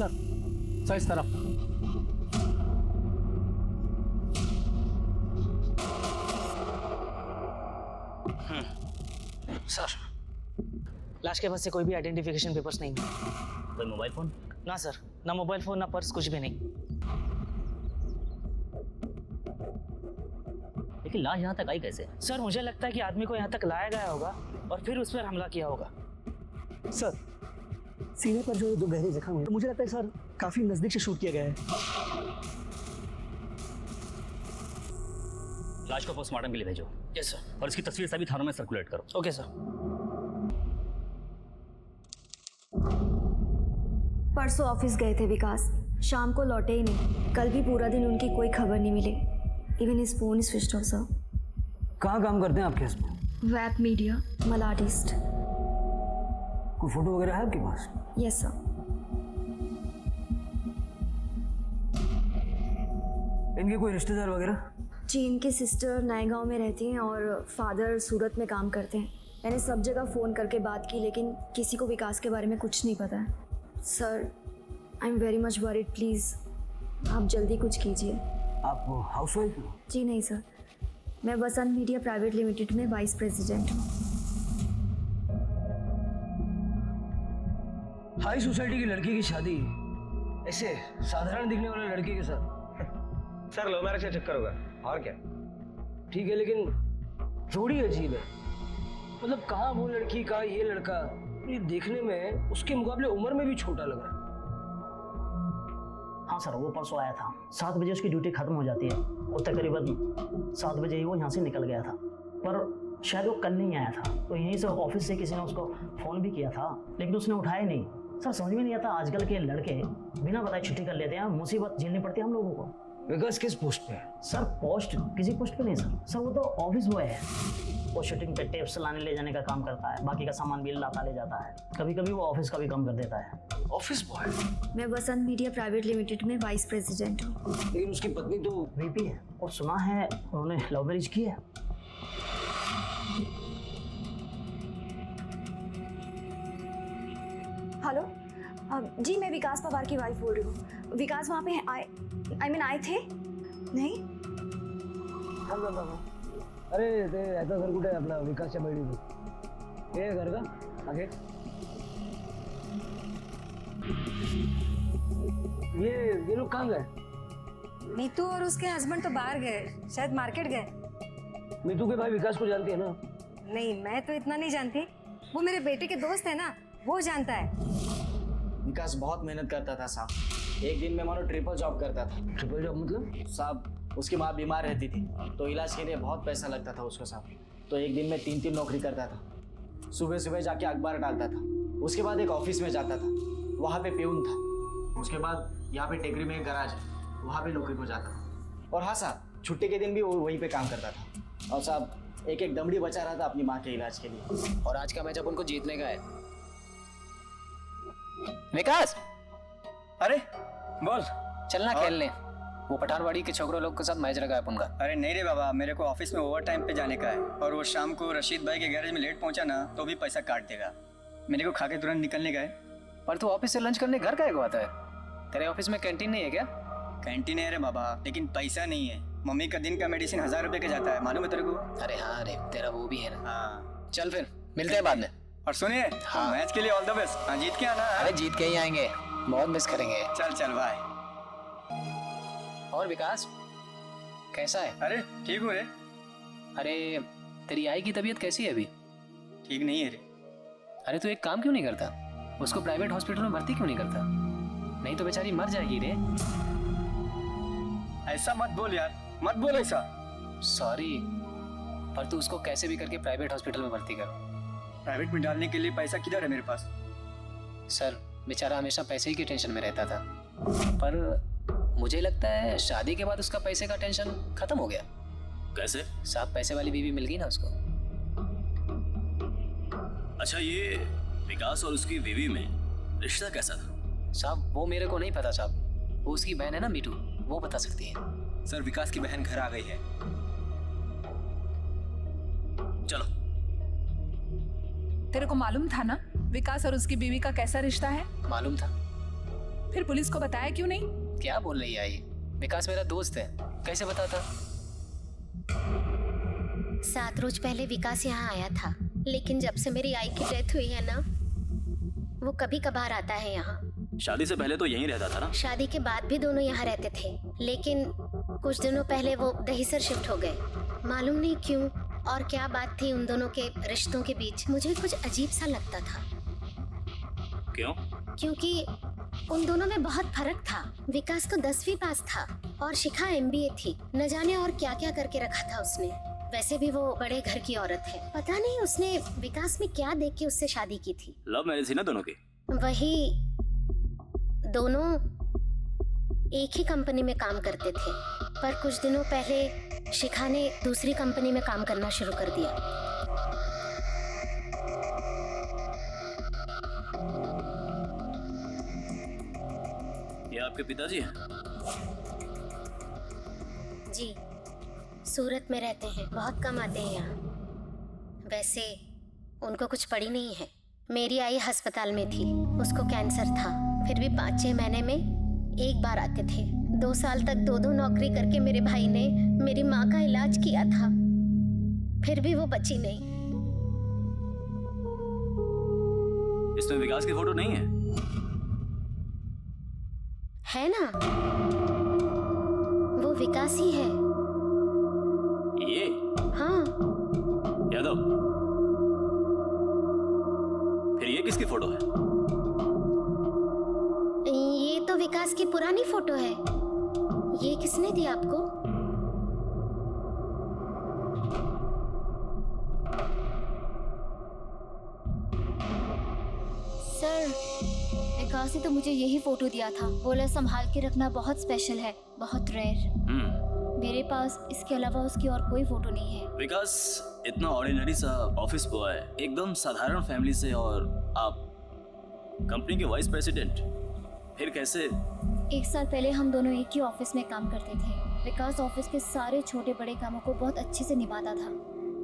Sir इस तरफ। Sir लाश के पास से कोई भी आइडेंटिफिकेशन पेपर्स नहीं मिले। कोई मोबाइल फोन? ना सर, ना मोबाइल फोन ना पर्स, कुछ भी नहीं। लेकिन लाश यहाँ तक आई कैसे? सर मुझे लगता है कि आदमी को यहाँ तक लाया गया होगा और फिर उस पर हमला किया होगा। सर सीने पर जो 2 गहरे जख्म हैं, तो मुझे लगता है सर काफी नजदीक से शूट किया गया है। लाश को पोस्टमार्टम के लिए भेजो। Yes sir. और इसकी तस्वीर सभी थानों में सर्कुलेट करो। Okay sir. परसों ऑफिस गए थे विकास, शाम को लौटे ही नहीं। कल भी पूरा दिन उनकी कोई खबर नहीं मिली। Even his phone is switched off sir. कहाँ काम करते हैं आपके husband? Web media, Malad east. कोई फोटो वगैरह है आपके पास? Yes sir. इनके कोई रिश्तेदार वगैरह? जी, इनकी सिस्टर नए गांव में रहती हैं और फादर सूरत में काम करते हैं। मैंने सब जगह फ़ोन करके बात की लेकिन किसी को विकास के बारे में कुछ नहीं पता है। Sir I am very much worried, please आप जल्दी कुछ कीजिए। आप हाउसवाइफ हो? जी नहीं सर, मैं बसंत मीडिया प्राइवेट लिमिटेड में वाइस प्रेसिडेंट हूँ। हाई सोसाइटी की लड़की की शादी ऐसे साधारण दिखने वाले लड़के के साथ? सर लव मैरिज का चक्कर होगा और क्या। ठीक है लेकिन जोड़ी अजीब है। मतलब कहाँ वो लड़की, कहाँ ये लड़का। ये देखने में उसके मुकाबले उम्र में भी छोटा लग रहा है। हाँ सर, वो परसों आया था। 7 बजे उसकी ड्यूटी खत्म हो जाती है और तकरीबन 7 बजे ही वो यहाँ से निकल गया था। पर शायद वो कल नहीं आया था, तो यहीं से ऑफिस से किसी ने उसको फ़ोन भी किया था लेकिन उसने उठाया नहीं। सर समझ में नहीं आता, आजकल के लड़के बिना बताए छुट्टी कर लेते हैं। मुसीबत झेलनी पड़ती है हम लोगों को। विकास किस पोस्ट पे है? सर पोस्ट किसी पोस्ट पे नहीं सर वो तो ऑफिस बॉय है। वो शूटिंग पे टेप्स लाने ले जाने का काम करता है, बाकी का सामान भी लाता ले जाता है। कभी कभी वो ऑफिस का भी काम कर देता है। Office boy? मैं बसंत मीडिया प्राइवेट लिमिटेड में वाइस प्रेसिडेंट हूँ। लेकिन उसकी पत्नी तो वीपी है और सुना है उन्होंने लव मैरिज की है। हेलो जी, मैं विकास पवार की वाइफ बोल रही हूँ। विकास वहाँ पे आए थे? नहीं। अरे ते याचा घर कुठे आहे आपला? विकासच्या बहिणीचं हे घर का आगे? ये लोग कहाँ गए? नीतू और उसके हस्बैंड तो बाहर गए, शायद मार्केट गए। मीतू के भाई विकास को जानती है ना? नहीं, मैं तो इतना नहीं जानती। वो मेरे बेटे के दोस्त है ना, वो जानता है। विकास बहुत मेहनत करता था साहब। एक दिन में मानो ट्रिपल जॉब करता था। ट्रिपल जॉब मतलब? साहब उसकी माँ बीमार रहती थी तो इलाज के लिए बहुत पैसा लगता था उसको साहब। तो एक दिन में 3 नौकरी करता था। सुबह सुबह जाके अखबार डालता था, उसके बाद एक ऑफिस में जाता था, वहाँ पे प्यून था। उसके बाद यहाँ पे टेकरी में एक गराज है, वहाँ पे नौकरी को जाता था। और हाँ साहब, छुट्टी के दिन भी वो वहीं पे काम करता था। और साहब एक दमड़ी बचा रहा था अपनी माँ के इलाज के लिए। और आज का मैच अपन को जीतने का है। विकास, अरे बोल। चलना खेलने। वो पठानवाड़ी के छोकरों लोग के साथ मैच लगा है अपन का। अरे नहीं रे बाबा, मेरे को ऑफिस में ओवर टाइम पे जाने का है और वो शाम को रशीद भाई के गैरेज में लेट पहुंचा ना तो भी पैसा काट देगा। मेरे को खा के तुरंत निकलने का है। पर तू ऑफिस से लंच करने घर का आता है? तेरे ऑफिस में कैंटीन नहीं है क्या? कैंटीन है रे बाबा, लेकिन पैसा नहीं है। मम्मी का दिन का मेडिसिन 1000 रुपए का जाता है, मालूम है तेरे को? अरे हाँ, अरे तेरा वो भी है ना। हाँ चल फिर मिलते हैं बाद में। और सुनिए, हाँ। मैच के लिए ऑल द बेस्ट। हाँ जीत के आना। अरे जीत के ही आएंगे, बहुत मिस करेंगे। चल चल बाय। और विकास कैसा है? अरे ठीक हूँ रे। अरे तेरी आई की तबीयत कैसी है अभी? ठीक नहीं है रे। अरे तू एक काम क्यों नहीं करता, उसको प्राइवेट हॉस्पिटल में भर्ती क्यों नहीं करता? नहीं तो बेचारी मर जाएगी रे। ऐसा मत बोल यार, मत बोल ऐसा। सॉरी, पर तू उसको कैसे भी करके प्राइवेट हॉस्पिटल में भर्ती कर। प्राइवेट में डालने के लिए पैसा किधर है मेरे पास? सर बेचारा हमेशा पैसे ही की टेंशन में रहता था, पर मुझे लगता है शादी के बाद उसका पैसे का टेंशन खत्म हो गया। कैसे? साहब पैसे वाली बीवी मिल गई ना उसको। अच्छा, ये विकास और उसकी बीवी में रिश्ता कैसा था? साहब वो मेरे को नहीं पता साहब, वो उसकी बहन है ना मीठू, वो बता सकती है। सर विकास की बहन घर आ गई है। चलो। तेरे को मालूम था ना विकास और उसकी बीवी का कैसा रिश्ता है? मालूम था, फिर पुलिस को बताया क्यों नहीं? क्या बोल रही है ये? विकास मेरा दोस्त है, कैसे बताता? 7 रोज पहले विकास यहाँ आया था, लेकिन जब से मेरी आई की डेथ हुई है ना, वो कभी कभार आता है यहाँ। शादी से पहले तो यहीं रहता था ना? शादी के बाद भी दोनों यहाँ रहते थे, लेकिन कुछ दिनों पहले वो दहीसर शिफ्ट हो गए। मालूम नहीं क्यों और क्या बात थी उन दोनों के रिश्तों के बीच, मुझे कुछ अजीब सा लगता था। क्यों? क्योंकि उन दोनों में बहुत फर्क था। विकास तो 10वीं पास था और शिखा MBA थी। न जाने और क्या क्या करके रखा था उसने। वैसे भी वो बड़े घर की औरत है। पता नहीं उसने विकास में क्या देख के उससे शादी की थी। लव मैरिज थी ना दोनों की? वही, दोनों एक ही कंपनी में काम करते थे, पर कुछ दिनों पहले शिखा ने दूसरी कंपनी में काम करना शुरू कर दिया। ये आपके पिताजी हैं? जी, सूरत में रहते हैं, बहुत कम आते हैं यहाँ। वैसे उनको कुछ पड़ी नहीं है। मेरी आई अस्पताल में थी, उसको कैंसर था, फिर भी 5-6 महीने में एक बार आते थे। 2 साल तक 2-2 नौकरी करके मेरे भाई ने मेरी माँ का इलाज किया था, फिर भी वो बची नहीं। इसमें विकास की फोटो नहीं है? है ना, वो विकास ही है। ये? हाँ। यादव, फिर ये किसकी फोटो है? ये तो विकास की पुरानी फोटो है। ये किसने दी आपको? सर, विकास ने तो मुझे यही फोटो दिया था। बोला संभाल के रखना, बहुत स्पेशल है, बहुत रेयर। मेरे पास इसके अलावा उसकी और कोई फोटो नहीं है। विकास इतना ऑर्डिनरी सा ऑफिस बॉय, एकदम साधारण फैमिली से, और आप कंपनी के वाइस प्रेसिडेंट, फिर कैसे? 1 साल पहले हम दोनों एक ही ऑफिस में काम करते थे। विकास ऑफिस के सारे छोटे बड़े कामों को बहुत अच्छे से निभाता था।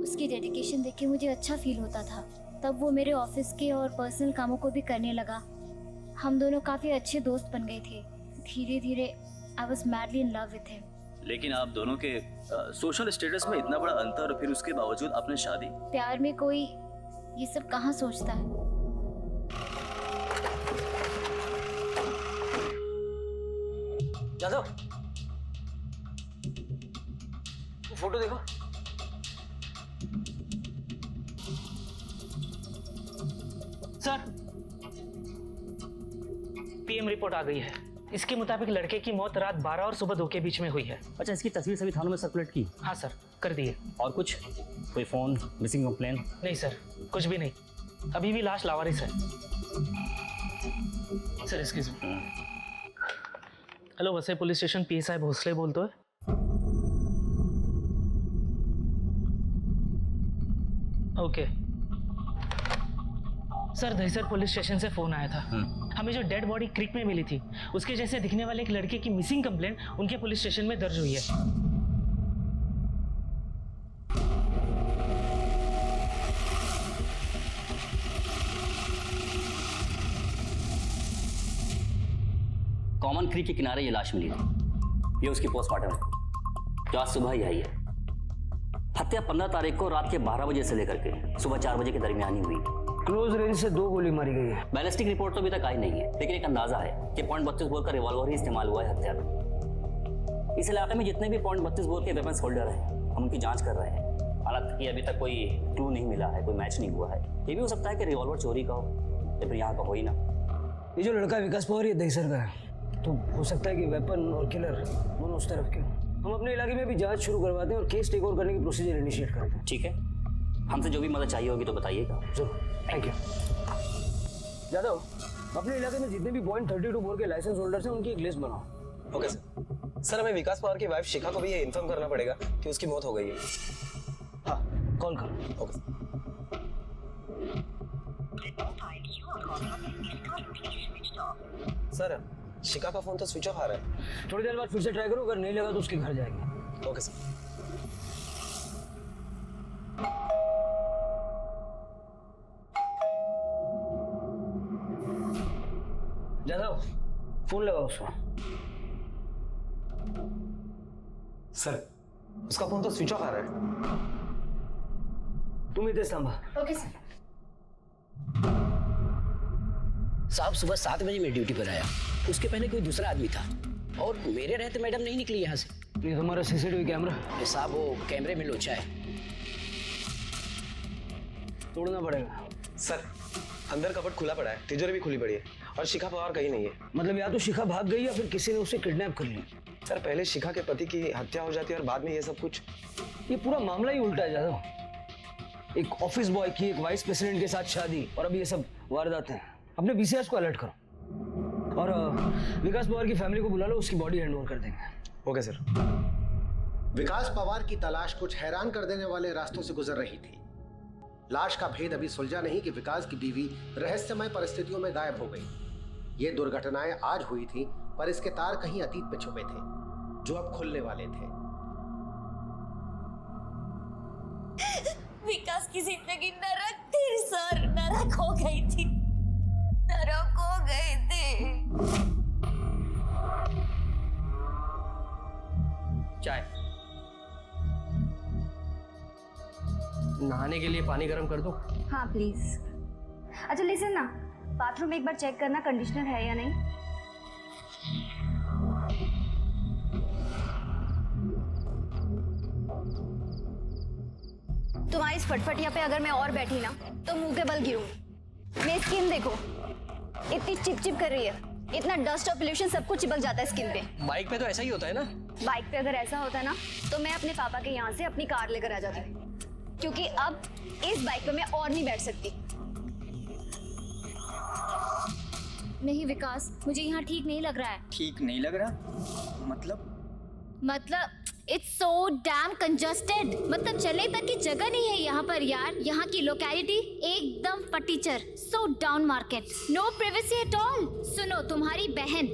उसकी डेडिकेशन देख के मुझे अच्छा फील होता था। तब वो मेरे ऑफिस के और पर्सनल कामों को भी करने लगा। हम दोनों काफी अच्छे दोस्त बन गए थे। धीरे धीरे I was madly in love with him. लेकिन आप दोनों के सोशल स्टेटस में इतना बड़ा अंतर, और फिर उसके बावजूद आपने शादी? प्यार में कोई ये सब कहाँ सोचता है। जादव, फोटो देखो। सर, PM रिपोर्ट आ गई है। इसके मुताबिक लड़के की मौत रात 12 और सुबह 2 के बीच में हुई है। अच्छा, इसकी तस्वीर सभी थानों में सर्कुलेट की? हाँ सर, कर दिए। और कुछ? कोई फ़ोन, मिसिंग कंप्लेन? नहीं सर, कुछ भी नहीं। अभी भी लाश लावारिस है। Sir excuse me. Hello, Vasai police station, PSI साहब भोसले बोलते हैं। Okay sir, Dahisar police station से फोन आया था। हमें जो डेड बॉडी क्रीक में मिली थी, उसके जैसे दिखने वाले एक लड़के की मिसिंग कंप्लेंट उनके पुलिस स्टेशन में दर्ज हुई है। कॉमन क्रीक के किनारे ये लाश मिली थी। ये उसकी पोस्टमार्टम है, जो आज सुबह ही आई है। हत्या 15 तारीख को रात के 12 बजे से लेकर के सुबह 4 बजे के दरमियान ही हुई। क्लोज रेंज से 2 गोली मारी गई है। बैलिस्टिक रिपोर्ट तो अभी तक आई नहीं है, लेकिन एक अंदाजा है कि .32 बोर का रिवॉल्वर ही इस्तेमाल हुआ है हत्या में। इस इलाके में जितने भी .32 बोर के वेपन्स होल्डर हैं, हम उनकी जांच कर रहे हैं। हालांकि अभी तक कोई क्लू नहीं मिला है, कोई मैच नहीं हुआ है। ये भी हो सकता है कि रिवॉल्वर चोरी का हो या फिर यहाँ का हो ही ना। ये जो लड़का विकास पवार ये दहीसर का है, तो हो सकता है कि वेपन और किलर दोनों उस तरफ के हो। हम अपने इलाके में भी जांच शुरू करवाते हैं और केस टेक ओवर करने की प्रोसीजर इनिशिएट करते हैं। ठीक है, हमसे जो भी मदद चाहिए होगी तो बताइएगा। जरूर, थैंक यू। जादव, अपने इलाके में जितने भी .32 बोर के लाइसेंस होल्डर्स हैं, उनकी एक लिस्ट बनाओ। Okay sir. सर, हमें विकास पवार की वाइफ शिखा को भी ये इन्फॉर्म करना पड़ेगा कि उसकी मौत हो गई है। हाँ, कॉल करो। ओके सर, शिखा का फोन तो स्विच ऑफ आ रहा है। थोड़ी देर बाद फिर से ट्राई करो, अगर नहीं लगा तो उसके घर जाएंगे। Okay sir. जादव, फोन लगाओ उसको। सर उसका फोन तो स्विच ऑफ आ रहा है। तुम इधर संभा। Okay sir. साहब सुबह 7 बजे मैं ड्यूटी पर आया, उसके पहले कोई दूसरा आदमी था और मेरे रहते मैडम नहीं निकली यहाँ से। ये तुम्हारा सीसीटीवी कैमरा? ये साहब वो कैमरे में लोचा है, तोड़ना पड़ेगा। सर अंदर कपट खुला पड़ा है, तिजोरी भी खुली पड़ी है और शिखा पवार कहीं नहीं है। मतलब या तो शिखा भाग गई या फिर किसी ने उसे किडनैप कर लिया। सर पहले शिखा के पति की हत्या हो जाती है और बाद में ये सब कुछ। ये पूरा मामला ही उल्टा है जादव। एक ऑफिस बॉय की एक वाइस प्रेसिडेंट के साथ शादी और अभी ये सब वारदातें हैं। अपने बीसीएस को अलर्ट करो और विकास पवार की फैमिली को बुला लो, उसकी बॉडी हैंड ओवर कर देंगे। Okay sir. विकास पवार की तलाश कुछ हैरान कर देने वाले रास्तों से गुजर रही थी। लाश का भेद अभी सुलझा नहीं कि विकास की बीवी रहस्यमय परिस्थितियों में गायब हो गई। ये दुर्घटनाएं आज हुई थी, पर इसके तार कहीं अतीत में छुपे थे जो अब खुलने वाले थे। विकास की जिंदगी नरक थी सर, नरक हो गई थी, नरक हो गए थे। चाय। नहाने के लिए पानी गर्म कर दो? हाँ प्लीज। अच्छा लिसन ना, बाथरूम एक बार चेक करना कंडीशनर है या नहीं। तुम्हारी इस फटफटिया पे अगर मैं और बैठी ना तो मुंह के बल गिरूंगी। मेरी स्किन देखो, इतनी चिपचिप कर रही है, इतना डस्ट और पोल्यूशन सब कुछ चिपक जाता है स्किन पे। बाइक पे तो ऐसा ही होता है ना? बाइक पे अगर ऐसा होता ना तो मैं अपने पापा के यहाँ से अपनी कार लेकर आ जाती, क्योंकि अब इस बाइक पे मैं और नहीं बैठ सकती। नहीं विकास, मुझे यहाँ ठीक नहीं लग रहा है। ठीक नहीं लग रहा? मतलब इट्स सो डैम कंजस्टेड। मतलब चलने तक की जगह नहीं है यहाँ पर यार। यहाँ की लोकेलिटी एकदम फटीचर, so down market, no privacy at all. सुनो, तुम्हारी बहन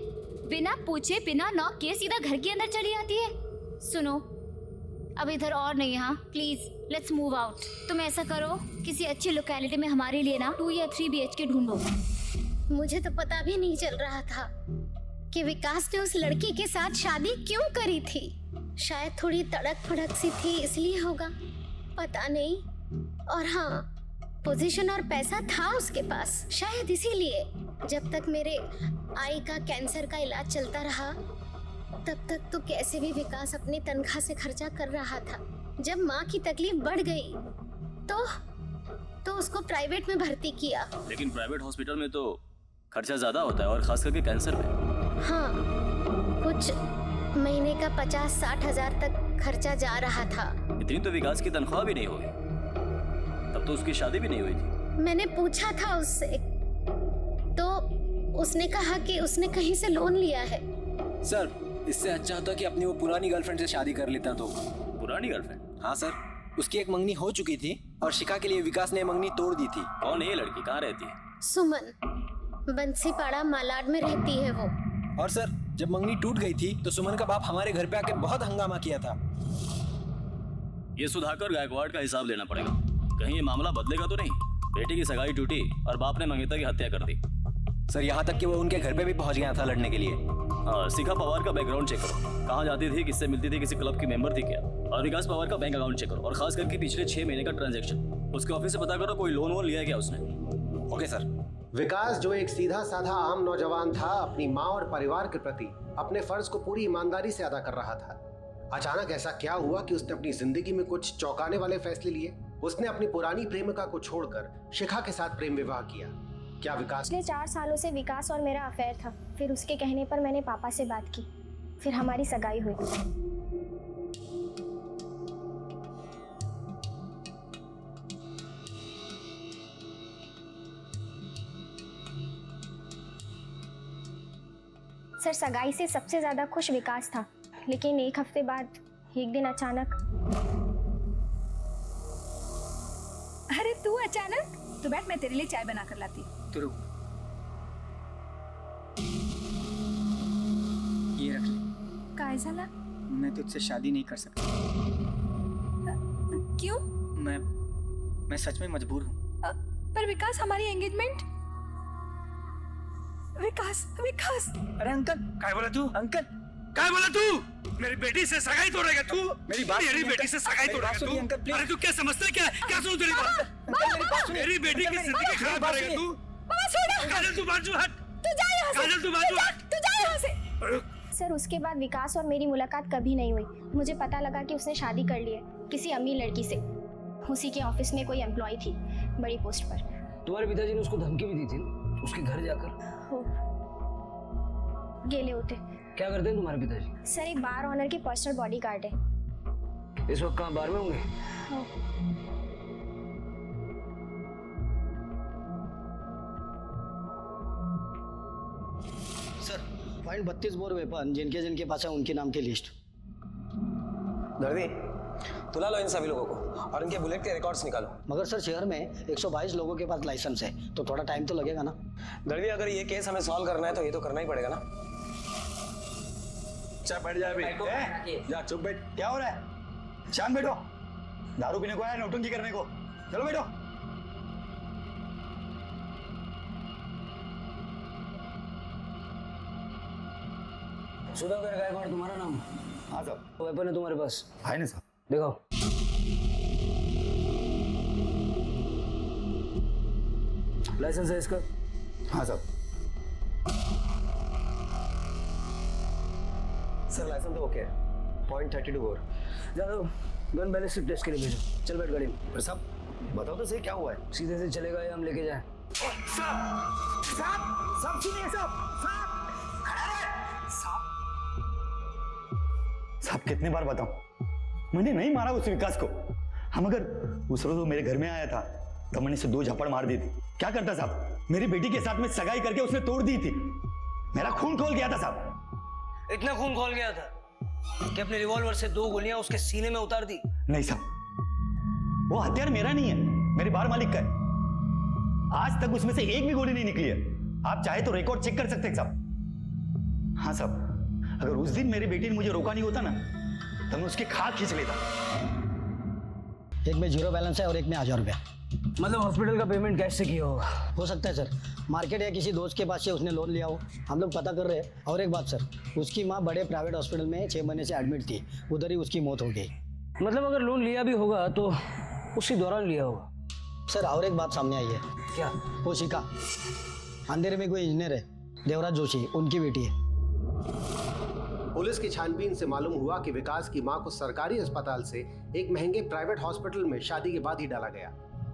बिना पूछे बिना नॉक किए सीधा घर के अंदर चली आती है। सुनो, अब इधर और नहीं, हाँ प्लीज लेट्स मूव आउट। तुम ऐसा करो, किसी अच्छी लोकेलिटी में हमारे लिए ना 2 या 3 BHK ढूंढो। मुझे तो पता भी नहीं चल रहा था कि विकास ने उस लड़की के साथ शादी क्यों करी थी। शायद थोड़ी तड़क फड़क सी थी इसलिए होगा, पता नहीं। और हाँ, पोजीशन और पैसा था उसके पास, शायद इसीलिए जब तक मेरे आई का कैंसर का इलाज चलता रहा तब तक तो कैसे भी विकास अपनी तनख्वाह से खर्चा कर रहा था। जब माँ की तकलीफ बढ़ गई तो उसको प्राइवेट में भर्ती किया। लेकिन प्राइवेट हॉस्पिटल में तो खर्चा ज्यादा होता है, और खास करके कैंसर में। हाँ, कुछ महीने का 50-60 हजार तक खर्चा जा रहा था। इतनी तो विकास की तनख्वाह भी नहीं होगी, तब तो उसकी शादी भी नहीं हुई थी। मैंने पूछा था उससे तो उसने कहा कि उसने कहीं से लोन लिया है। सर इससे अच्छा होता कि अपनी वो पुरानी गर्लफ्रेंड से शादी कर लेता। तो पुरानी गर्लफ्रेंड? हाँ सर, उसकी एक मंगनी हो चुकी थी और शिखा के लिए विकास ने मंगनी तोड़ दी थी। कौन है ये लड़की, कहाँ रहती है? सुमन, बंसीपाड़ा मालाड में रहती है वो। और सर जब मंगनी टूट गई थी तो सुमन का बाप हमारे घर पे आके बहुत हंगामा किया था। ये सुधाकर गायकवाड़ का हिसाब लेना पड़ेगा। कहीं ये मामला बदलेगा तो नहीं? बेटी की सगाई टूटी और बाप ने मंगेता की हत्या कर दी। सर यहाँ तक कि वो उनके घर पे भी पहुंच गया था लड़ने के लिए। हाँ, शिखा पवार का बैकग्राउंड चेक करो, कहाँ जाती थी, किससे मिलती थी, किसी क्लब की मेंबर थी क्या। और विकास पवार का बैंक अकाउंट चेक करो, और खास करके पिछले 6 महीने का ट्रांजैक्शन। उसके ऑफिस से पता करो कोई लोन वोन लिया है क्या उसने। Okay sir. विकास जो एक सीधा साधा आम नौजवान था, अपनी माँ और परिवार के प्रति अपने फर्ज को पूरी ईमानदारी से अदा कर रहा था। अचानक ऐसा क्या हुआ कि उसने अपनी जिंदगी में कुछ चौंकाने वाले फैसले लिए। उसने अपनी पुरानी प्रेमिका को छोड़कर शिखा के साथ प्रेम विवाह किया। क्या विकास? पिछले 4 सालों से विकास और मेरा अफेयर था। फिर उसके कहने पर मैंने पापा से बात की, फिर हमारी सगाई हुई। सर, सगाई से सबसे ज्यादा खुश विकास था, लेकिन 1 हफ्ते बाद एक दिन अचानक। अरे तू अचानक? तो बैठ, मैं तेरे लिए चाय बना कर लाती। तो रुक, ये रख ले। काय झाला? मैं तुझसे शादी नहीं कर सकता। क्यों? मैं सच में मजबूर हूँ। पर विकास, हमारी एंगेजमेंट? विकास विकास अरे अंकल काय बोला तू अंकल काय बोला तू मेरी बेटी से सगाई तोड़ेगा तू मेरी बात मेरी सुनिए, बेटी से सगाई मेरी बात तोड़ेगा सुनिए, अंकल, तू प्लीज। अरे तू क्या समझता है क्या सुनो तेरी बात मेरी बेटी की जिंदगी खराब करेगा तू काजल तू बाजू हट तू जा यहाँ से काजल तू बाजू हट तू जा यहाँ से। सर उसके बाद विकास और मेरी मुलाकात कभी नहीं हुई। मुझे पता लगा कि उसने शादी कर ली है किसी अमीर लड़की से। उसी के ऑफिस में कोई एम्प्लॉय थी बड़ी पोस्ट पर। तुम्हारे पिताजी ने उसको धमकी भी दी थी ना, उसके घर जाकर। गेले होते। क्या करते हैं तुम्हारे पिताजी? सर एक बार ऑनर के पर्सनल बॉडीगार्ड है। इस वक्त कहाँ बार में होंगे? सर पॉइंट 32 बोर वेपन जिनके जिनके पास है उनके नाम की लिस्ट। दर्दी तुला लो इन सभी लोगों को और इनके बुलेट के रिकॉर्ड्स निकालो। मगर सर शहर में 122 लोगों के पास लाइसेंस है तो थोड़ा टाइम तो लगेगा ना। दर्दी अगर ये केस हमें सॉल्व करना है तो ये तो करना ही पड़ेगा ना। अच्छा बैठ जा अभी जा चुप बैठ। क्या हो रहा है? शांत बैठो। दारू पीने को आया नौटंकी करने को? चलो बैठो। सुधाकर गायकवाड़ तुम्हारा नाम? हाँ साहब। वेपन है तुम्हारे पास? है ना साहब। देखो लाइसेंस है इसका? हाँ साहब। सर लाइसेंस तो ओके है। Point 32 bore. जाओ गन बैलिस्टिक टेस्ट के लिए भेजो। चल बैठ गाड़ी में। साहब बताओ तो सही क्या हुआ है? सीधे से चलेगा या हम लेके जाएं? साहब सुनिए साहब कितने बार बताऊं मैंने नहीं मारा उस विकास को। हम अगर उस रोज वो मेरे घर में आया था तो मैंने इसे 2 झपड़ मार दी थी। क्या करता साहब? मेरी बेटी के साथ में सगाई करके उसने तोड़ दी थी। मेरा खून खोल गया था साहब। इतना खून खोल गया था कि अपने रिवॉल्वर से 2 गोलियां उसके सीने में उतार दी? नहीं साहब वो हथियार मेरा नहीं है, मेरे बार मालिक का है। आज तक उसमें से एक भी गोली नहीं निकली है। आप चाहे तो रिकॉर्ड चेक कर सकते हैं साहब। हाँ साहब अगर उस दिन मेरी बेटी ने मुझे रोका नहीं होता ना तो मैं उसकी खाल खींच लेता। एक में 0 बैलेंस है और एक में 1000 रुपया। मतलब हॉस्पिटल का पेमेंट कैश से किया होगा? हो सकता है सर मार्केट या किसी दोस्त के पास से उसने लोन लिया हो। हम लोग पता कर रहे हैं। और एक बात सर उसकी माँ बड़े प्राइवेट हॉस्पिटल में 6 महीने से एडमिट थी, उधर ही उसकी मौत हो गई। मतलब अगर लोन लिया भी होगा तो उसी दौरान लिया होगा। सर और एक बात सामने आई है। क्या? वो शिखा अंधेरे में कोई इंजीनियर है, देवराज जोशी, उनकी बेटी है। पुलिस की छानबीन से मालूम हुआ कि विकास की मां को सरकारी अस्पताल से एक महंगे प्राइवेट हॉस्पिटल में शादी के बाद ही डाला गया।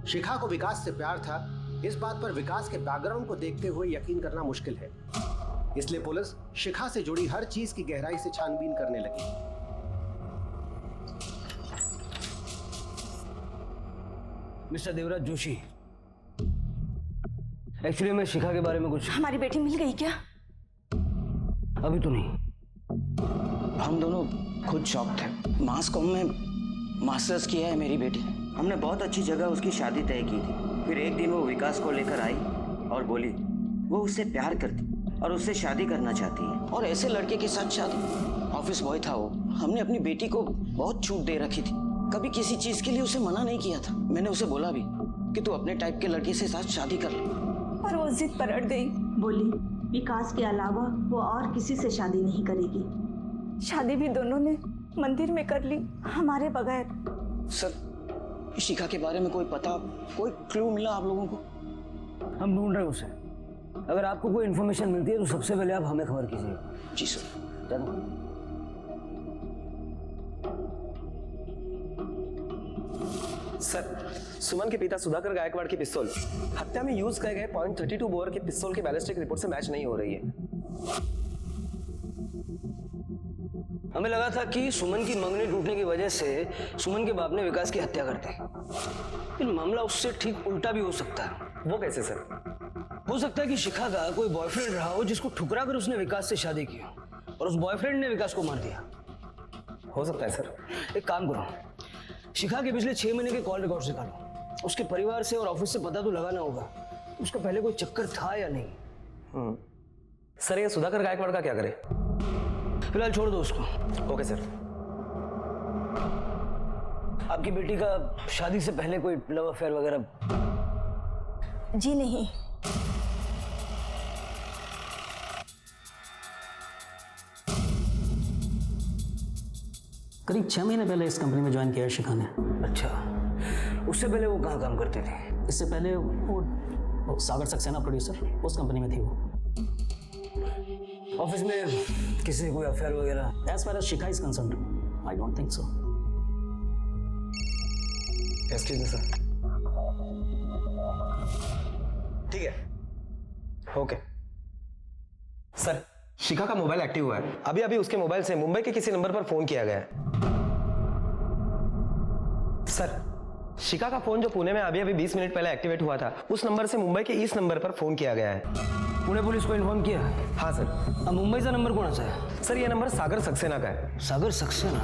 शिखा को विकास से प्यार था। इस बात पर विकास के बैकग्राउंड को देखते हुए यकीन करना मुश्किल है। इसलिए पुलिस शिखा से जुड़ी हर चीज की गहराई से छानबीन करने लगी। मिस्टर देवराज जोशी, एक्चुअली मैं शिखा के बारे में कुछ। हमारी बेटी मिल गई क्या? अभी तो नहीं। हम दोनों खुद शॉक थे। मास कॉम में मास्टर्स किया है मेरी बेटी। हमने बहुत अच्छी जगह उसकी शादी तय की थी। फिर एक दिन वो विकास को लेकर आई और बोली वो उससे प्यार करती और उससे शादी करना चाहती है और ऐसे लड़के के साथ शादी। ऑफिस बॉय था वो। हमने अपनी बेटी को बहुत छूट दे रखी थी, कभी किसी चीज के लिए उसे मना नहीं किया था। मैंने उसे बोला भी कि तू अपने टाइप के लड़के से साथ शादी कर ले, पर वो जिद पर अड़ गई। बोली विकास के अलावा वो और किसी से शादी नहीं करेगी। शादी भी दोनों ने मंदिर में कर ली, हमारे बगैर। सर शिखा के बारे में कोई पता, कोई क्लू मिला आप लोगों को? हम ढूंढ रहे हैं उसे। अगर आपको कोई इन्फॉर्मेशन मिलती है तो सबसे पहले आप हमें खबर कीजिएगा। जी सर। चलो। सर सुमन के पिता सुधाकर गायकवाड़ की पिस्तौल हत्या में यूज किए गए .32 बोर के पिस्तौल की बैलिस्टिक रिपोर्ट से मैच नहीं हो रही है। हमें लगा था कि सुमन की मंगनी टूटने की वजह से सुमन के बाप ने विकास की हत्या कर दी, लेकिन मामला उससे ठीक उल्टा भी हो सकता है। वो कैसे सर? हो सकता है कि शिखा का कोई बॉयफ्रेंड रहा हो जिसको ठुकरा कर उसने विकास से शादी की और उस बॉयफ्रेंड ने विकास को मार दिया। हो सकता है सर। एक काम करो, शिखा के पिछले 6 महीने के कॉल रिकॉर्ड निकालो। उसके परिवार से और ऑफिस से पता तो लगाना होगा उसका पहले कोई चक्कर था या नहीं। सर ये सुधाकर गायकवाड़ का क्या करे? फिलहाल छोड़ दो उसको। Okay sir. आपकी बेटी का शादी से पहले कोई लव अफेयर वगैरह? जी नहीं। करीब 6 महीने पहले इस कंपनी में ज्वाइन किया है शिखा ने। अच्छा, उससे पहले वो कहाँ काम करते थे? इससे पहले वो सागर सक्सेना प्रोड्यूसर, उस कंपनी में थी वो। ऑफिस में किसी से कोई अफेयर वगैरह? As far as Shikha is concerned, I don't think so. Excuse me sir. ठीक है, ओके सर। शिखा का मोबाइल एक्टिव हुआ है। अभी अभी उसके मोबाइल से मुंबई के किसी नंबर पर फोन किया गया है। सर, शिखा का फोन जो पुणे में अभी अभी 20 मिनट पहले एक्टिवेट हुआ था, उस नंबर से मुंबई के इस नंबर पर फोन किया गया है। पुणे पुलिस को इन्फॉर्म किया? हाँ सर। अब मुंबई का नंबर कौन सा है? सर, ये नंबर सागर सक्सेना का है। सागर सक्सेना?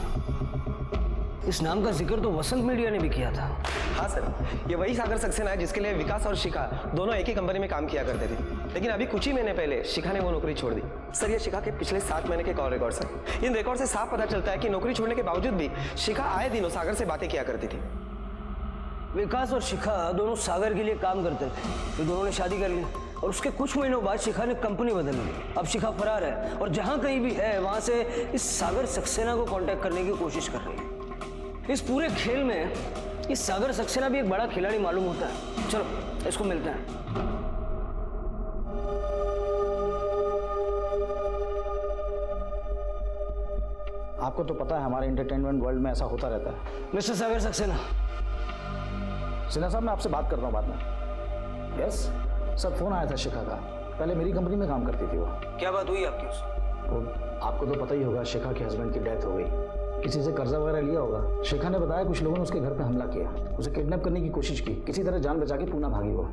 इस नाम का जिक्र तो वसंत मीडिया ने भी किया था। हाँ सर, ये वही सागर सक्सेना है जिसके लिए विकास और शिखा दोनों एक ही कंपनी में काम किया करते थे, लेकिन अभी कुछ ही महीने पहले शिखा ने वो नौकरी छोड़ दी। सर, ये शिखा के पिछले 7 महीने के कॉल रिकॉर्ड्स हैं। इन रिकॉर्ड से साफ पता चलता है कि नौकरी छोड़ने के बावजूद भी शिखा आए दिनों सागर से बातें किया करती थी। विकास और शिखा दोनों सागर के लिए काम करते थे, तो दोनों ने शादी कर ली और उसके कुछ महीनों बाद शिखा ने कंपनी बदल ली। अब शिखा फरार है और जहां कहीं भी है वहां से इस सागर सक्सेना को कांटेक्ट करने की कोशिश कर रही है। इस पूरे खेल में इस सागर सक्सेना भी एक बड़ा खिलाड़ी मालूम होता है। चलो इसको मिलते हैं। आपको तो पता है हमारे एंटरटेनमेंट वर्ल्ड में ऐसा होता रहता है। मिस्टर सागर सक्सेना। सिन्हा साहब, मैं आपसे बात करता हूँ बाद में। यस सर, फोन आया था शिखा का। पहले मेरी कंपनी में काम करती थी वो। क्या बात हुई आपकी उससे? वो आपको तो पता ही होगा, शिखा के हस्बैंड की डेथ हो गई। किसी से कर्जा वगैरह लिया होगा। शिखा ने बताया कुछ लोगों ने उसके घर पे हमला किया, उसे किडनैप करने की कोशिश की, किसी तरह जान बचा के पूना भागी वो।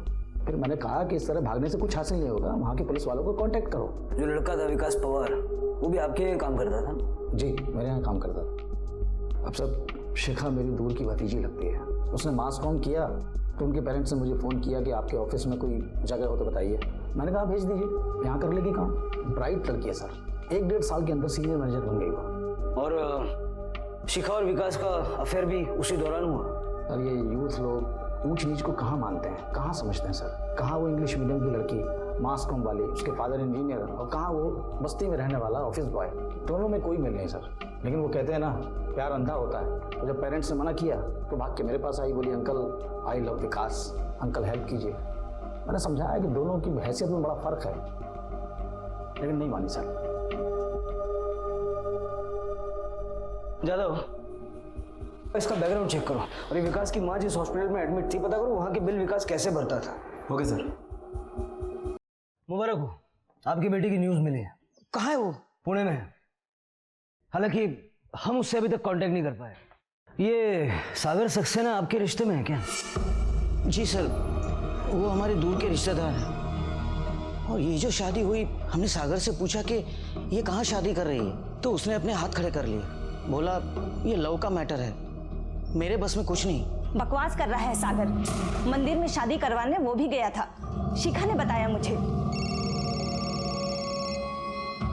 फिर मैंने कहा कि इस तरह भागने से कुछ हासिल नहीं होगा, वहाँ के पुलिस वालों को कांटेक्ट करो। जो लड़का था विकास पवार, वो भी आपके यहाँ काम करता था? जी, मेरे यहाँ काम करता था। अब सब शिखा मेरी दूर की भतीजी लगती है। उसने मास कॉम किया तो उनके पेरेंट्स ने मुझे फ़ोन किया कि आपके ऑफिस में कोई जगह हो तो बताइए। मैंने कहा भेज दीजिए, यहाँ कर लेगी काम। ब्राइट लड़की है सर, 1-1.5 साल के अंदर सीनियर मैनेजर बन गई वो। और शिखा और विकास का अफेयर भी उसी दौरान हुआ? और ये यूथ लोग ऊंच नीच को कहाँ मानते हैं, कहाँ समझते हैं सर। कहाँ वो इंग्लिश मीडियम की लड़की मास कॉम वाली, उसके फादर इंजीनियर, और कहाँ वो बस्ती में रहने वाला ऑफिस बॉय। दोनों में कोई मेल नहीं सर। लेकिन वो कहते हैं ना, प्यार अंधा होता है। तो जब पेरेंट्स ने मना किया तो भाग के मेरे पास आई, बोली uncle I love Vikas, uncle help कीजिए। मैंने समझाया कि दोनों की हैसियत में बड़ा फर्क है, लेकिन नहीं मानी सर। जादव, इसका बैकग्राउंड चेक करो और ये विकास की माँ जिस हॉस्पिटल में एडमिट थी पता करो वहाँ के बिल विकास कैसे भरता था। Okay sir. मुबारक हो, आपकी बेटी की न्यूज़ मिली है। कहाँ है वो? पुणे में। हालांकि हम उससे अभी तक कांटेक्ट नहीं कर पाए। ये सागर सक्सेना आपके रिश्ते में है क्या? जी सर, वो हमारे दूर के रिश्तेदार हैं। और ये जो शादी हुई, हमने सागर से पूछा कि ये कहाँ शादी कर रही है, तो उसने अपने हाथ खड़े कर लिए। बोला ये लव का मैटर है, मेरे बस में कुछ नहीं। बकवास कर रहा है सागर। मंदिर में शादी करवाने वो भी गया था, शिखा ने बताया मुझे।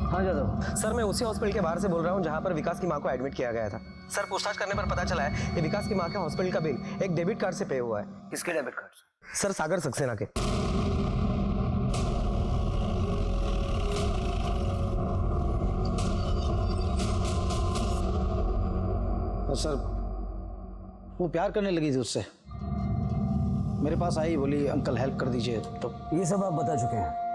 हाँ जादव। सर, मैं उसी हॉस्पिटल के बाहर से बोल रहा हूँ जहाँ पर विकास की माँ को एडमिट किया गया था। सर, पूछताछ करने पर पता चला है कि विकास की माँ के हॉस्पिटल का बिल एक डेबिट कार्ड से पे हुआ है। किसके डेबिट कार्ड से? सर, सागर सक्सेना के। और सर, वो प्यार करने लगी थी उससे। मेरे पास आई, बोली अंकल हेल्प कर दीजिए। तो ये सब आप बता चुके हैं।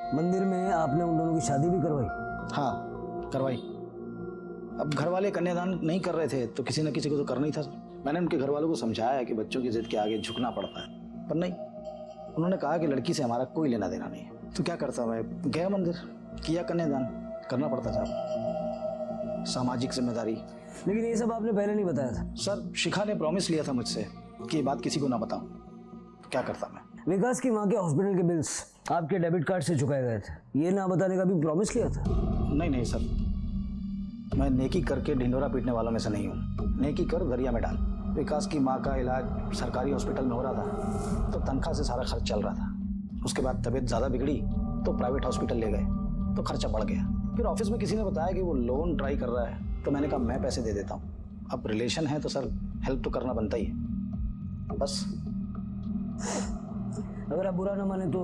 मंदिर में आपने उन दोनों की शादी भी करवाई? हाँ, करवाई। अब घर वाले कन्यादान नहीं कर रहे थे तो किसी न किसी को तो करना ही था। मैंने उनके घर वालों को समझाया कि बच्चों की जिद के आगे झुकना पड़ता है, पर नहीं। उन्होंने कहा कि लड़की से हमारा कोई लेना देना नहीं है। तो क्या करता मैं? गया मंदिर, किया कन्यादान, करना पड़ता था, सामाजिक जिम्मेदारी। लेकिन ये सब आपने पहले नहीं बताया था। सर, शिखा ने प्रॉमिस लिया था मुझसे कि ये बात किसी को ना बताऊं। क्या करता मैं? विकास की माँ के हॉस्पिटल के बिल्स आपके डेबिट कार्ड से चुकाए गए थे, ये ना बताने का भी प्रॉमिस लिया था? नहीं सर, मैं नेकी करके ढिंडोरा पीटने वालों में से नहीं हूँ। नेकी कर दरिया में डाल। विकास की माँ का इलाज सरकारी हॉस्पिटल में हो रहा था तो तनख्वाह से सारा खर्च चल रहा था। उसके बाद तबीयत ज़्यादा बिगड़ी तो प्राइवेट हॉस्पिटल ले गए तो खर्चा बढ़ गया। फिर ऑफिस में किसी ने बताया कि वो लोन ट्राई कर रहा है, तो मैंने कहा मैं पैसे दे देता हूँ। अब रिलेशन है तो सर हेल्प तो करना बनता ही है। बस अगर आप बुरा ना माने तो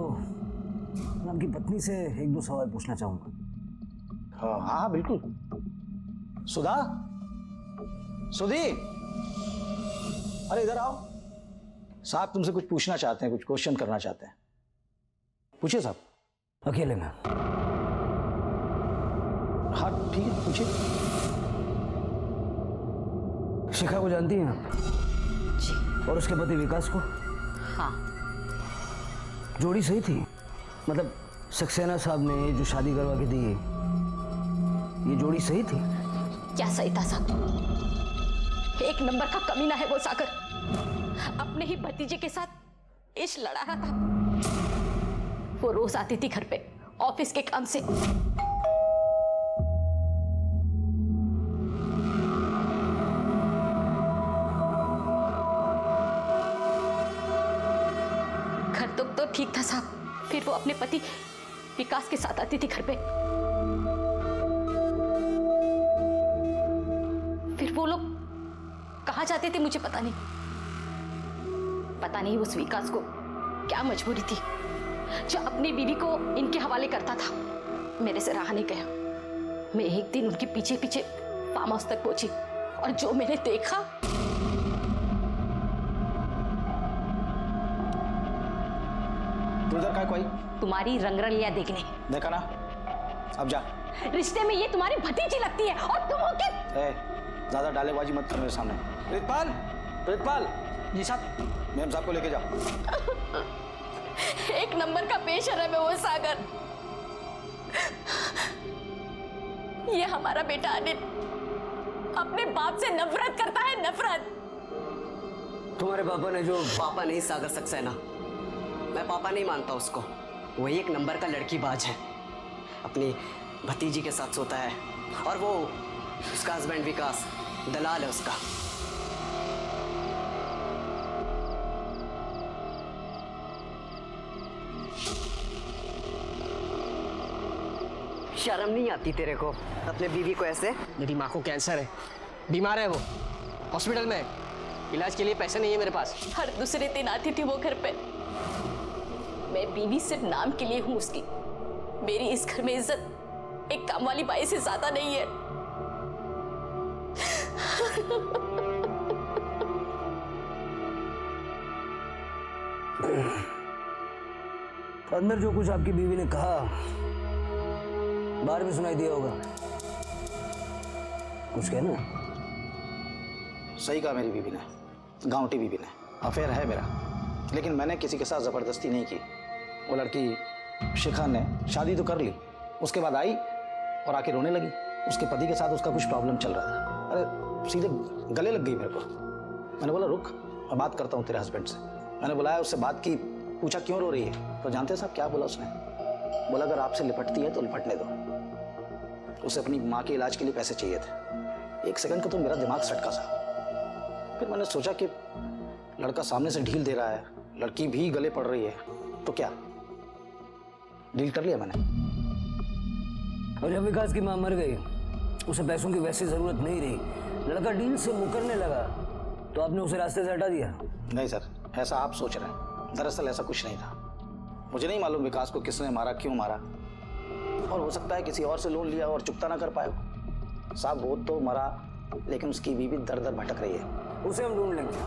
मैं आपकी पत्नी से 1-2 सवाल पूछना चाहूँगा। हाँ बिल्कुल। सुधा, सुधी, अरे इधर आओ। साहब तुमसे कुछ पूछना चाहते हैं, कुछ क्वेश्चन करना चाहते हैं। पूछिए साहब। अकेले में? हाँ ठीक है, पूछिए। शिखा को जानती हैं आप? जी। और उसके पति विकास को? हाँ। जोड़ी सही थी? मतलब सक्सेना साहब ने जो शादी करवा के दी, ये जोड़ी सही थी? क्या सही था साहब? एक नंबर का कमीना है वो सागर। अपने ही भतीजे के साथ इश्क लड़ा रहा था। वो रोज आती थी घर पे ऑफिस के काम से। घर तो ठीक था साहब, फिर वो अपने पति विकास के साथ आती थी घर पे। फिर वो लोग कहाँ जाते थे मुझे पता नहीं। पता नहीं उस विकास को क्या मजबूरी थी जो अपनी बीवी को इनके हवाले करता था। मेरे से रहा नहीं गया। मैं एक दिन उनके पीछे पीछे फार्म हाउस तक पहुंची और जो मैंने देखा, तू इधर का कोई? तुम्हारी रंगरलिया देखने। देखा ना, अब जा। रिश्ते में ये तुम्हारी भतीजी लगती है और तुम हो के ज्यादा डालेबाजी मत कर मेरे सामने। प्रीतपाल, प्रीतपाल। जी साहब। मैम साहब को लेके जाओ। एक नंबर का बेशर्म है वो सागर। ये हमारा बेटा अनिल अपने बाप से नफरत करता है, नफरत। तुम्हारे पापा ने जो पापा नहीं सागर सक्सेना, मैं पापा नहीं मानता उसको। वही एक नंबर का लड़कीबाज है। अपनी भतीजी के साथ सोता है और वो उसका हस्बैंड विकास दलाल है उसका। शर्म नहीं आती तेरे को अपने बीवी को ऐसे? मेरी माँ को कैंसर है, बीमार है वो, हॉस्पिटल में। इलाज के लिए पैसे नहीं है मेरे पास। हर दूसरे दिन आती थी वो घर पे। मैं बीवी सिर्फ नाम के लिए हूँ उसकी। मेरी इस घर में इज्जत एक काम वाली बाई से ज्यादा नहीं है। अंदर जो कुछ आपकी बीवी ने कहा बाहर भी सुनाई दिया होगा। कुछ कहना? सही कहा मेरी बीवी ने, गांवटी बीवी ने। अफेयर है मेरा, लेकिन मैंने किसी के साथ जबरदस्ती नहीं की। वो लड़की शिखा ने शादी तो कर ली, उसके बाद आई और आके रोने लगी। उसके पति के साथ उसका कुछ प्रॉब्लम चल रहा था। अरे सीधे गले लग गई मेरे को। मैंने बोला रुक, मैं बात करता हूँ तेरे हस्बैंड से। मैंने बुलाया, उससे बात की, पूछा क्यों रो रही है। तो जानते साहब क्या बोला उसने? बोला अगर आपसे लिपटती है तो लिपटने दो। उसे अपनी माँ के इलाज के लिए पैसे चाहिए थे। एक सेकंड का तो मेरा दिमाग सटका सा। फिर मैंने सोचा कि लड़का सामने से ढील दे रहा है, लड़की भी गले पड़ रही है, तो क्या डील कर लिया मैंने। और जब विकास की माँ मर गई, उसे पैसों की वैसी जरूरत नहीं रही, लड़का डील से मुकरने लगा, तो आपने उसे रास्ते से हटा दिया? नहीं सर, ऐसा आप सोच रहे हैं। दरअसल ऐसा कुछ नहीं था। मुझे नहीं मालूम विकास को किसने मारा, क्यों मारा, और हो सकता है किसी और से लोन लिया और चुकता ना कर पाए। साहब वो तो मरा, लेकिन उसकी बीवी दर दर भटक रही है। उसे हम ढूंढ लेंगे।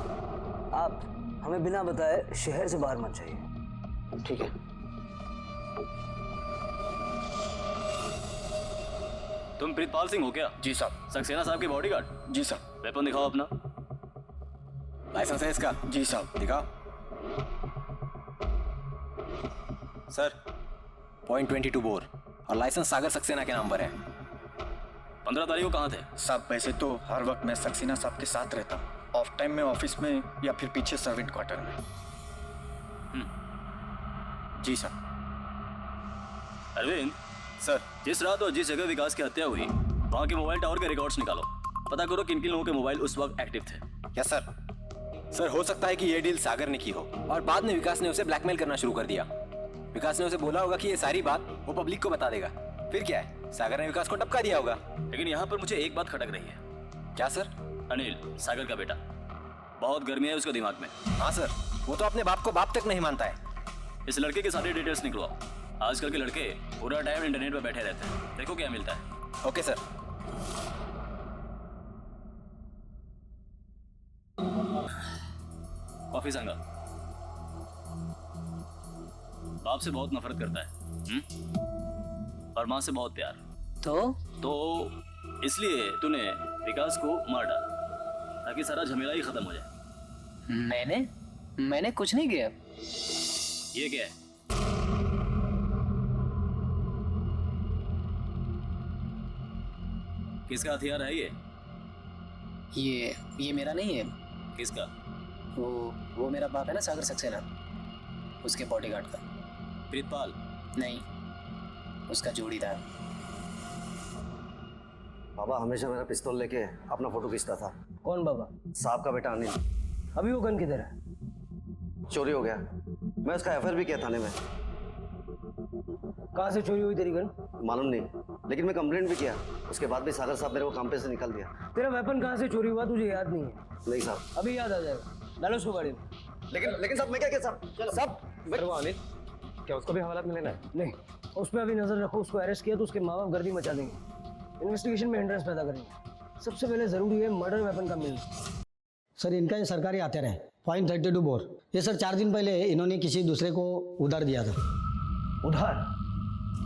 आप हमें बिना बताए शहर से बाहर मत जाइए। ठीक है। तुम प्रीतपाल सिंह हो क्या? जी साहब। सक्सेना साहब के बॉडीगार्ड? जी साहब। वेपन दिखाओ अपना। लाइसेंस है इसका? जी साहब। दिखाओ सर। .22 बोर और लाइसेंस सागर सक्सेना के नाम पर है। 15 तारीख को कहाँ थे? साहब वैसे तो हर वक्त मैं सक्सेना साहब के साथ रहता हूँ, ऑफ टाइम में ऑफिस में या फिर पीछे सर्वेंट क्वार्टर में। जी सर। अरविंद सर, जिस रात और जिस जगह विकास की हत्या हुई, वहाँ के मोबाइल टावर के रिकॉर्ड्स निकालो। पता करो किन किन लोगों के मोबाइल उस वक्त एक्टिव थे। Yes sir. सर हो सकता है कि ये डील सागर ने की हो और बाद में विकास ने उसे ब्लैकमेल करना शुरू कर दिया। विकास ने उसे बोला होगा कि ये सारी बात वो पब्लिक को बता देगा। फिर क्या है, सागर ने विकास को टपका दिया होगा। लेकिन यहाँ पर मुझे एक बात खटक रही है। क्या सर? अनिल, सागर का बेटा, बहुत गर्मी है उसके दिमाग में। हाँ सर, वो तो अपने बाप को बाप तक नहीं मानता है। इस लड़के के सारे डिटेल्स निकलवाओ। आजकल के लड़के पूरा टाइम इंटरनेट पर बैठे रहते हैं, देखो क्या मिलता है। Okay sir. ऑफिस आऊंगा। बाप से बहुत नफरत करता है और माँ से बहुत प्यार। तो इसलिए तूने विकास को मार डाला ताकि सारा झमेला ही खत्म हो जाए। मैंने कुछ नहीं किया। ये क्या है? किसका हथियार है ये? ये मेरा नहीं है। किसका? वो मेरा बाप है ना, सागर सक्सेना, उसके बॉडीगार्ड का। प्रीतपाल? नहीं, उसका जोड़ीदार। बाबा हमेशा मेरा पिस्तौल लेके अपना फोटो खींचता था। कौन बाबा? साहब का बेटा अनिल। अभी वो गन किधर है? चोरी हो गया। मैं उसका एफआईआर भी किया थाने में। कहाँ से चोरी हुई तेरी गन? मालूम नहीं, लेकिन मैं कंप्लेंट भी किया। उसके बाद भी सागर साहब मेरे को काम पे से निकाल दिया। तेरा वेपन कहाँ से चोरी हुआ तुझे याद नहीं है? नहीं साहब। अभी याद आ जाएगा, डालो उसको गाड़ी में। लेकिन साहब मैं क्या साहब वो अनिल क्या उसको भी हवालात में लेना है? नहीं, उस पर अभी नजर रखो। उसको अरेस्ट किया तो उसके माँ बाप गर्दी मचा देंगे, इन्वेस्टिगेशन में इंटरेस्ट पैदा करेंगे। सबसे पहले जरूरी है मर्डर वेपन का मिलना। सर इनका ये सरकारी हथियार है, .32 बोर। ये सर 4 दिन पहले इन्होंने किसी दूसरे को उधार दिया था। उधार?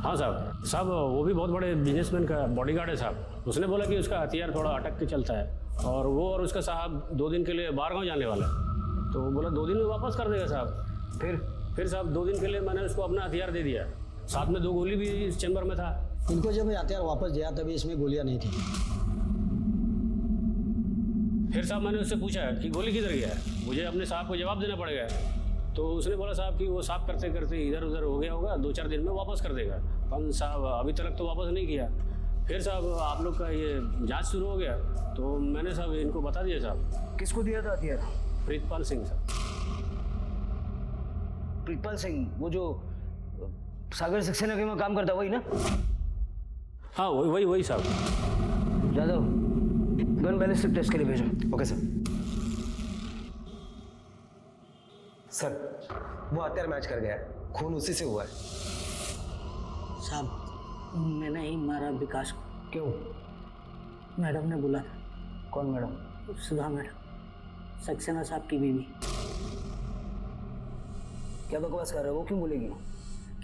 हाँ साहब वो भी बहुत बड़े बिजनेसमैन का बॉडीगार्ड है साहब। उसने बोला कि उसका हथियार थोड़ा अटक के चलता है और वो और उसका साहब 2 दिन के लिए बाहर गाँव जाने वाला है, तो बोला 2 दिन में वापस कर देगा साहब। फिर साहब 2 दिन के लिए मैंने उसको अपना हथियार दे दिया। साथ में 2 गोली भी इस चैम्बर में था। इनको जब हथियार वापस दिया तभी इसमें गोलियां नहीं थी। फिर साहब मैंने उससे पूछा कि गोली किधर गया है, मुझे अपने साहब को जवाब देना पड़ेगा। तो उसने बोला साहब कि वो साफ करते करते इधर उधर हो गया होगा, 2-4 दिन में वापस कर देगा। पर साहब अभी तक तो वापस नहीं किया। फिर साहब आप लोग का ये जांच शुरू हो गया तो मैंने साहब इनको बता दिया। साहब किसको दिया था हथियार? प्रीतपाल सिंह साहब। प्रीतपाल सिंह वो जो सागर सक्सेना के में काम करता वही ना? हाँ वही साहब। जादव गन बैलिस्टिक टेस्ट के लिए भेजो। ओके सर वो हथियार मैच कर गया है, खून उसी से हुआ है। साहब मैंने ही मारा विकास को। क्यों? मैडम ने बोला था। कौन मैडम? सुधा मैडम, सक्सेना साहब की बीवी। क्या बकवास कर रहे हो? वो क्यों बोलेगी?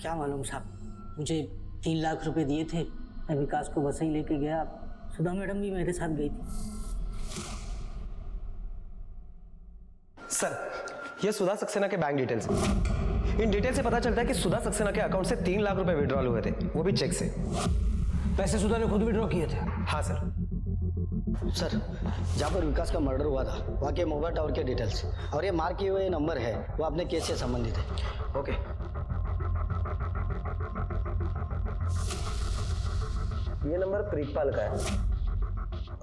क्या मालूम साहब, मुझे 3 लाख रुपए दिए थे, मैं विकास को वैसे ही लेके गया। सुधा मैडम भी मेरे साथ गई थी। सर ये सुधा सक्सेना के बैंक डिटेल्स। इन डिटेल से पता चलता है कि सुधा सक्सेना के अकाउंट से 3 लाख रुपए विड्रॉल हुए थे, वो भी चेक से। पैसे सुधा ने खुद विड्रॉ किए थे? हाँ सर। सर जहाँ पर विकास का मर्डर हुआ था वहाँ के मोबाइल टावर के डिटेल्स और ये मार्क किए हुए नंबर है वो अपने केस से संबंधित है। ओके। ये नंबर प्रीतपाल का है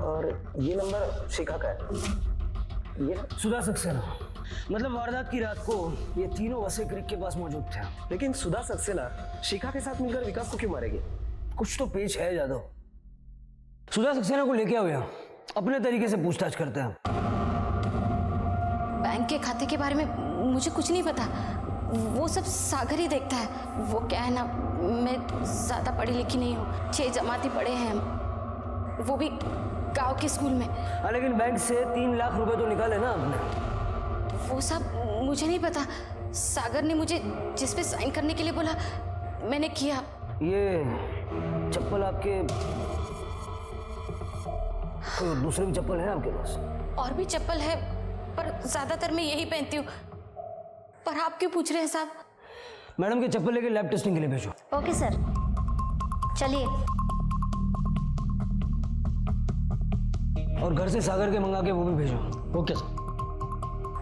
और ये नंबर शिखा का है। ये सुधा सक्सेना, मतलब वारदात की रात को ये तीनों वसे क्रिक के पास मौजूद थे। लेकिन सुधा सक्सेना शिखा के साथ मिलकर विकास को क्यों मारेगी? कुछ तो पेच है जादव। सुधा सक्सेना को लेके आओ यहाँ, अपने तरीके से पूछताछ करते हैं। बैंक के खाते के बारे में मुझे कुछ नहीं पता, वो सब सागर ही देखता है। वो क्या है ना, मैं ज़्यादा पढ़ी लिखी नहीं हूँ, 6 जमाती पढ़े हैं हम, वो भी गांव के स्कूल में। हाँ लेकिन बैंक से 3 लाख रुपए तो निकाले ना आपने। वो सब मुझे नहीं पता, सागर ने मुझे जिस पे साइन करने के लिए बोला मैंने किया। ये चप्पल आपके, कोई दूसरे भी चप्पल है आपके पास? और भी चप्पल है पर ज़्यादातर मैं यही पहनती हूँ। पर आप क्यों पूछ रहे हैं साहब? मैडम के चप्पल लेके लैब टेस्टिंग के लिए भेजो। ओके सर, चलिए। और घर से सागर के मंगा के वो भी भेजो। Okay sir.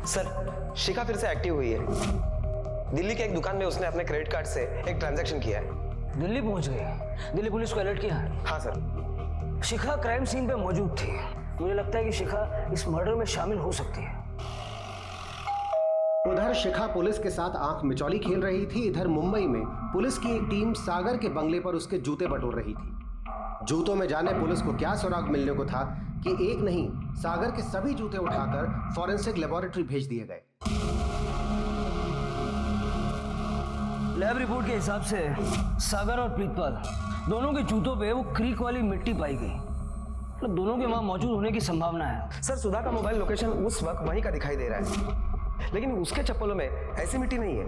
सर शिखा फिर से एक्टिव हुई है। दिल्ली के एक दुकान में उसने अपने क्रेडिट कार्ड से एक ट्रांजैक्शन किया है। दिल्ली पहुंच गई? दिल्ली पुलिस को अलर्ट किया? हाँ सर। शिखा क्राइम सीन पे मौजूद थी। मुझे लगता है कि शिखा इस मर्डर में शामिल हो सकती है। उधर शिखा पुलिस के साथ आंख मिचौली खेल रही थी, इधर मुंबई में पुलिस की एक टीम सागर के बंगले पर उसके जूते बटोर रही थी। जूतों में जाने पुलिस को क्या सुराग मिलने को था कि एक नहीं सागर के सभी जूते उठाकर फॉरेंसिक लेबोरेटरी भेज दिए गए। लैब रिपोर्ट के हिसाब से सागर और प्रीतपाल दोनों के जूतों पे वो क्रीक वाली मिट्टी पाई गई। मतलब दोनों के वहां मौजूद होने की संभावना है। सर सुधा का मोबाइल लोकेशन उस वक्त वहीं का दिखाई दे रहा है, लेकिन उसके चप्पलों में ऐसी मिट्टी नहीं है।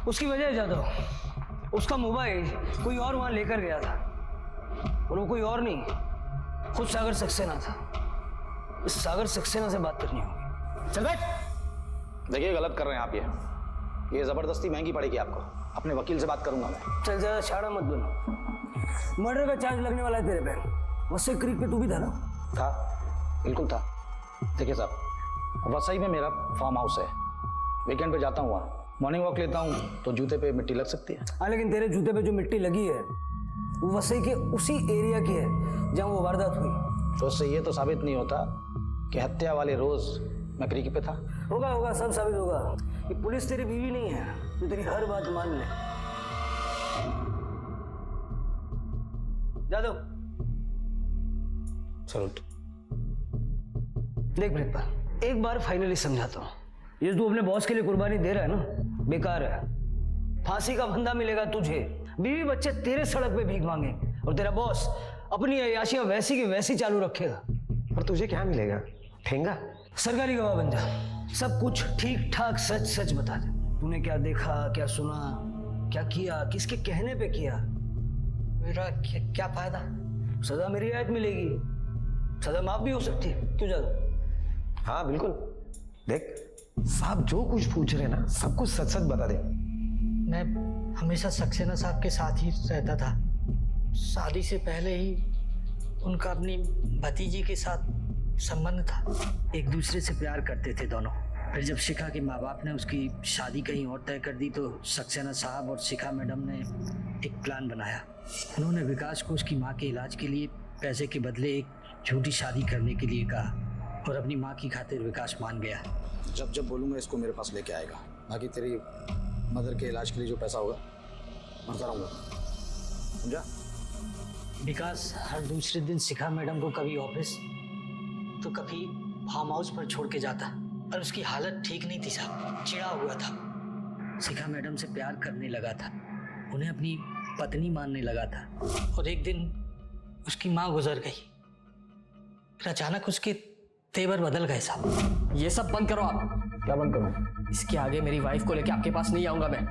उसकी वजह है जादव, उसका मोबाइल कोई और वहां लेकर गया था, और वो कोई और नहीं, खुद सागर सक्सेना था। इस सागर सक्सेना से बात करनी होगी। चल बैठ। देखिए गलत कर रहे हैं आप, ये जबरदस्ती महंगी पड़ेगी आपको। अपने वकील से बात करूंगा मैं। चल ज्यादा छाड़ा मत बनो। मर्डर का चार्ज लगने वाला है तेरे पे। वसई क्रीक पे तू भी था ना? था, बिल्कुल था। देखिए साहब, वसई में मेरा फार्म हाउस है, वीकेंड पे जाता हूँ वहाँ, मॉर्निंग वॉक लेता हूँ तो जूते पे मिट्टी लग सकती है। हाँ, लेकिन तेरे जूते पे जो मिट्टी लगी है वो वसई के उसी एरिया की है जहाँ वो वारदात हुई। तो उससे ये तो साबित नहीं होता कि हत्या वाले रोज मैं क्रीक पे था। होगा होगा, सब साबित होगा कि पुलिस तेरी बीवी नहीं है जो तेरी हर बात मान ले। जादव, सलूट। देख प्रीतपाल, एक बार फाइनली समझाता हूँ, ये तू अपने बॉस के लिए कुर्बानी दे रहा है ना, बेकार है। फांसी का फंदा मिलेगा तुझे, बीवी बच्चे तेरे सड़क पे भीख मांगे, और तेरा बॉस अपनी अय्याशियां वैसी की वैसी चालू रखेगा। और तुझे क्या मिलेगा? ठेंगा? सरकारी गवाह बन जा, सब कुछ ठीक ठाक सच सच बता दे। तूने क्या देखा, क्या सुना, क्या किया, किसके कहने पे किया। मेरा क्या फायदा? सजा मेरी रियायत मिलेगी, सजा माफ भी हो सकती है। क्यों जादव? हाँ बिल्कुल। देख साहब जो कुछ पूछ रहे ना, सब कुछ सच सच बता दे। मैं हमेशा सक्सेना साहब के साथ ही रहता था। शादी से पहले ही उनका अपनी भतीजी के साथ संबंध था। एक दूसरे से प्यार करते थे दोनों। फिर जब शिखा के माँ बाप ने उसकी शादी कहीं और तय कर दी तो सक्सेना साहब और शिखा मैडम ने एक प्लान बनाया। उन्होंने विकास को उसकी माँ के इलाज के लिए पैसे के बदले एक झूठी शादी करने के लिए कहा, और अपनी माँ की खातिर विकास मान गया। जब जब बोलूंगा इसको मेरे पास लेके आएगा। बाकी तेरी मदर के इलाज के लिए जो पैसा होगा भरता रहूंगा, समझा? विकास हर दूसरे दिन शिखा मैडम को कभी ऑफिस तो कभी फार्म हाउस पर छोड़ के जाता, और उसकी हालत ठीक नहीं थी साहब, चिढ़ा हुआ था। शिखा मैडम से प्यार करने लगा था, उन्हें अपनी पत्नी मानने लगा था, और एक दिन उसकी माँ गुजर गई। फिर अचानक उसके तेवर बदल गए साहब। ये सब बंद करो आप। क्या बंद करो? इसके आगे मेरी वाइफ को लेके आपके पास नहीं आऊंगा मैं।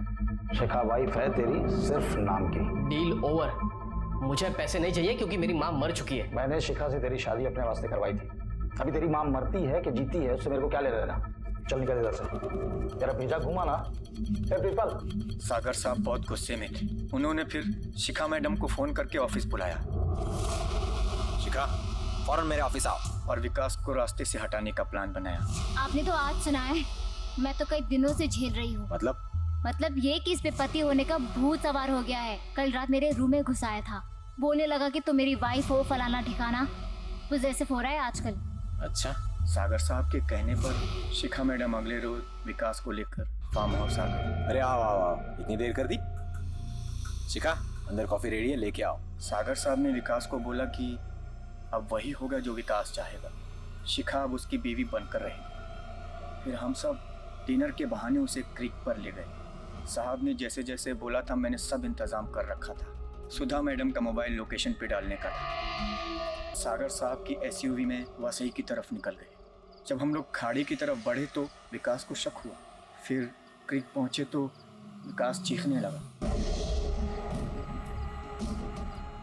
शिखा वाइफ है तेरी, सिर्फ नाम की। Deal over. मुझे पैसे नहीं चाहिए क्योंकि मेरी माँ मर चुकी है। मैंने शिखा से तेरी शादी अपने वास्ते करवाई थी। अभी तेरी माँ मरती है कि जीती है उससे मेरे को क्या ले लेना। चल निकल इधर से, तेरा भेजा घुमा ना। प्रीतपाल, सागर साहब बहुत गुस्से में थे। उन्होंने फिर शिखा मैडम को फोन करके ऑफिस बुलाया। शिखा, फौरन मेरे ऑफिस आओ, और विकास को रास्ते से हटाने का प्लान बनाया। आपने तो आज सुना है, मैं तो कई दिनों से झेल रही हूँ। मतलब ये कि इस पे पति होने का भूत सवार हो गया है। कल रात मेरे रूम में घुस आया था, बोलने लगा कि तुम मेरी वाइफ हो, फलाना ठिकाना। कुछ ऐसे हो रहा है आजकल। अच्छा, सागर साहब के कहने पर शिखा मैडम अगले रोज विकास को लेकर फार्म हाउस आ गए। अरे आओ आओ आओ, इतनी देर कर दी? शिखा, अंदर कॉफी रेडी है, लेके आओ। सागर साहब ने विकास को बोला कि अब वही होगा जो विकास चाहेगा। शिखा अब उसकी बीवी बनकर रहेगी। फिर हम सब डिनर के बहाने उसे क्रीक पर ले गए। साहब ने जैसे जैसे बोला था मैंने सब इंतजाम कर रखा था। सुधा मैडम का मोबाइल लोकेशन पे डालने का था। सागर साहब की एसयूवी में वसई की तरफ निकल गए। जब हम लोग खाड़ी की तरफ बढ़े तो विकास को शक हुआ। फिर क्रीक पहुंचे तो विकास चीखने लगा।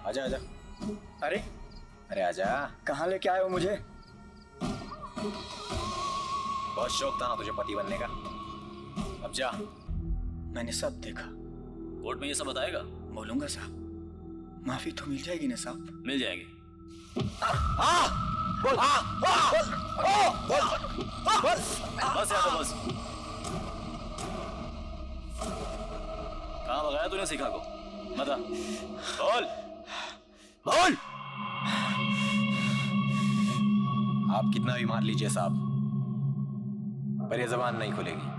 आजा आजा। अरे अरे आजा, कहाँ लेके आए हो मुझे? बहुत शौक था ना तुझे पति बनने का। अब जा। मैंने सब देखा। कोर्ट में ये सब बताएगा? बोलूंगा साहब। माफी तो मिल जाएगी ना साहब? मिल जाएगी। बोल बस यार, बस। कहाँ भगाया तूने शिखा को? बता। बोल बोल। आप कितना भी मार लीजिए साहब, पर ये जबान नहीं खुलेगी।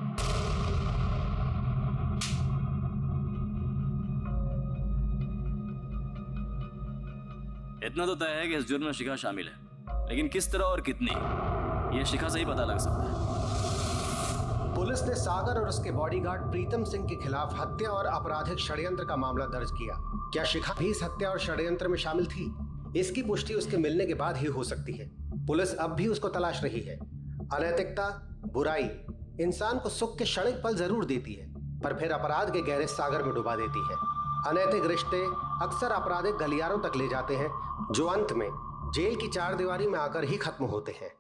इतना तो तय है कि इस जुर्म में शिखा शामिल है, लेकिन किस तरह और कितनी, ये शिखा से ही पता लग सकता है। पुलिस ने सागर और उसके बॉडीगार्ड प्रीतम सिंह के खिलाफ हत्या और आपराधिक षड्यंत्र का मामला दर्ज किया। क्या शिखा भी इस हत्या और षड्यंत्र में शामिल थी? इसकी पुष्टि उसके मिलने के बाद ही हो सकती है। पुलिस अब भी उसको तलाश रही है। अनैतिकता, बुराई, इंसान को सुख के क्षणिक पल जरूर देती है, पर फिर अपराध के गहरे सागर में डुबा देती है। अनैतिक रिश्ते अक्सर आपराधिक गलियारों तक ले जाते हैं, जो अंत में जेल की चारदीवारी में आकर ही खत्म होते हैं।